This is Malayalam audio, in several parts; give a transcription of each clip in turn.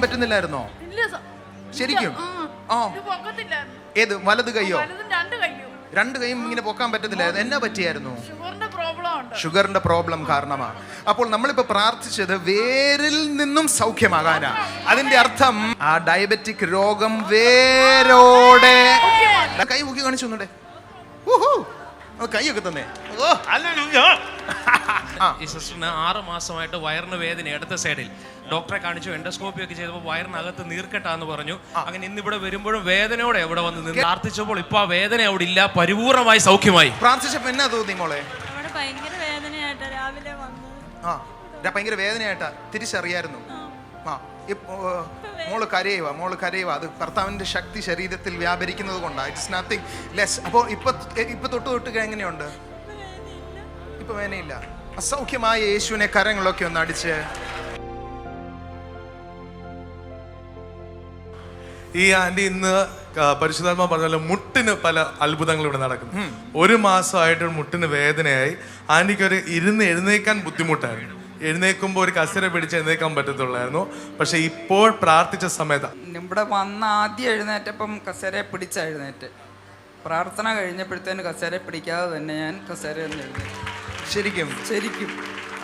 പറ്റുന്നില്ലായിരുന്നോ? ശരിക്കും? ഏത് വലത് കൈയോ? രണ്ട് കൈയും ഇങ്ങനെ പൊക്കാൻ പറ്റത്തില്ലായിരുന്നു. എന്നാ പറ്റിയായിരുന്നു? ഷുഗറിന്റെ പ്രോബ്ലം കാരണമാണ്. അപ്പോൾ നമ്മളിപ്പോ പ്രാർത്ഥിച്ചത് വേരിൽ നിന്നും സൗഖ്യമാകാനാ. അതിന്റെ അർത്ഥം ആ ഡയബറ്റിക് രോഗം വേരോടെ. കൈ പൊക്കി കാണിച്ചു ഒന്നുടെ. കൈയൊക്കെ തന്നെ. ഈ സിസ്റ്ററിന് 6 മാസമായിട്ട് വയറിന് വേദന ഇടത്തെ സൈഡിൽ. ഡോക്ടറെ കാണിച്ചു, എൻഡോസ്കോപ്പി ഒക്കെ ചെയ്തപ്പോൾ വയറിനകത്ത് നീർക്കെട്ടാന്ന് പറഞ്ഞു. അങ്ങനെ ഇന്നിവിടെ വരുമ്പോഴും വേദനയോടെ ഇവിടെ വന്ന് നിന്ന് പ്രാർത്ഥിച്ചപ്പോൾ ഇപ്പൊ ആ വേദന അവിടെ ഇല്ല, പരിപൂർണമായി സൗഖ്യമായി. പ്രാർത്ഥിച്ചപ്പോ എന്നാ തോന്നി മോളെ? ഭയങ്കര വേദനയായിട്ടാ രാവിലെ വന്നത്. ഭയങ്കര വേദനയായിട്ടാ തിരിച്ചറിയായിരുന്നു. മോള് കരയുക. അത് കർത്താവിന്റെ ശക്തി ശരീരത്തിൽ വ്യാപരിക്കുന്നത് കൊണ്ടാണ്. It's nothing less. അപ്പോൾ ഇപ്പൊ തൊട്ട് എങ്ങനെയുണ്ട്? ഇപ്പൊ വേദനയില്ല. അസൗഖ്യമായ യേശുവിനെ കരങ്ങളൊക്കെ ഒന്ന് അടിച്ച്. ഈ ആന്റി ഇന്ന് പരിശുദ്ധാത്മാ പറഞ്ഞ മുട്ടിന് പല അത്ഭുതങ്ങൾ ഇവിടെ നടക്കുന്നു. 1 മാസമായിട്ട് മുട്ടിന് വേദനയായി. ആന്റിക്ക് ഒരു എഴുന്നേക്കാൻ ബുദ്ധിമുട്ടായിരുന്നു. എഴുന്നേക്കുമ്പോൾ ഒരു കസര പിടിച്ച് എഴുന്നേക്കാൻ പറ്റത്തുള്ളായിരുന്നു. പക്ഷെ ഇപ്പോൾ പ്രാർത്ഥിച്ച സമയത്ത് ഇവിടെ വന്ന് ആദ്യം എഴുന്നേറ്റപ്പം കസേരയെ പിടിച്ച എഴുന്നേറ്റ്. പ്രാർത്ഥന കഴിഞ്ഞപ്പോഴത്തേന് കസേര പിടിക്കാതെ തന്നെ ഞാൻ കസേര എഴുന്നേറ്റ്. ശരിക്കും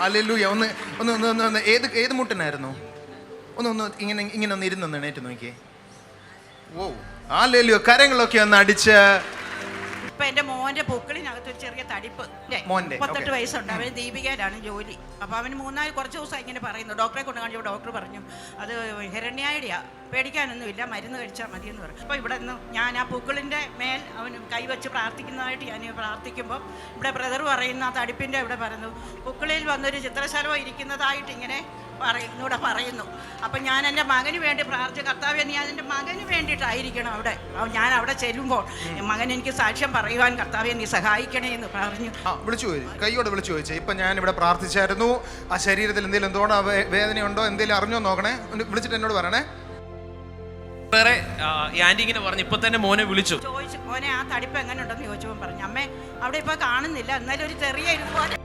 ഹല്ലേലൂയ. ഒന്ന് ഏത് മുട്ടിനായിരുന്നു? ഒന്ന് ഇങ്ങനെ ഒന്ന് ഇരുന്ന് എണീറ്റ് നോക്കിയേ. ഓ ഹല്ലേലൂയ. കരങ്ങളൊക്കെ ഒന്ന് അടിച്ച്. ഇപ്പൊ എന്റെ മോന്റെ പൊക്കിളിനകത്ത് ഒരു ചെറിയ തടിപ്പ്. 38 വയസ്സുണ്ട്. അവന് ദീപികയിലാണ് ജോലി. അപ്പൊ അവന് കുറച്ച് ദിവസം ഇങ്ങനെ പറയുന്നു. ഡോക്ടറെ കൊണ്ട് കാണിച്ചപ്പോൾ ഡോക്ടർ പറഞ്ഞു അത് ഹിരണ്യായിഡിയാ, പേടിക്കാനൊന്നുമില്ല, മരുന്ന് കഴിച്ചാൽ മതി എന്ന് പറഞ്ഞു. അപ്പോൾ ഇവിടെ നിന്ന് ഞാൻ ആ പൂക്കളിൻ്റെ മേൽ അവന് കൈവച്ച് പ്രാർത്ഥിക്കുന്നതായിട്ട് ഞാൻ പ്രാർത്ഥിക്കുമ്പോൾ ഇവിടെ ബ്രദർ പറയുന്ന ആ തടിപ്പിൻ്റെ ഇവിടെ പറയുന്നു പൂക്കളിൽ വന്നൊരു ചിത്രശലഭം ഇരിക്കുന്നതായിട്ട് ഇങ്ങനെ ഇവിടെ പറയുന്നു. അപ്പം ഞാൻ എൻ്റെ മകന് വേണ്ടി പ്രാർത്ഥിച്ച കർത്താവേ, നീ അതിൻ്റെ മകന് വേണ്ടിയിട്ടായിരിക്കണം അവിടെ. ഞാൻ അവിടെ ചെല്ലുമ്പോൾ മകൻ എനിക്ക് സാക്ഷ്യം പറയുവാൻ കർത്താവേ നീ സഹായിക്കണേ എന്ന് പറഞ്ഞു. കൈയോടെ വിളിച്ചു ചോദിച്ചേ. ഇപ്പം ഞാൻ ഇവിടെ പ്രാർത്ഥിച്ചായിരുന്നു. ആ ശരീരത്തിൽ എന്തെങ്കിലും എന്തോണോ വേദനയുണ്ടോ എന്തെങ്കിലും അറിഞ്ഞോ നോക്കണേ. വിളിച്ചിട്ട് എന്നോട് പറയണേ. വേറെ ആന്റി ഇങ്ങനെ പറഞ്ഞു, ഇപ്പൊ തന്നെ മോനെ വിളിച്ചു ചോദിച്ചു, മോനെ ആ തടിപ്പ് എങ്ങനെ ഉണ്ടെന്ന് ചോദിച്ചപ്പോൾ പറഞ്ഞു, അമ്മേ അവിടെ ഇപ്പൊ കാണുന്നില്ല, എന്നാലും ഒരു ചെറിയ ഇതുപോലെ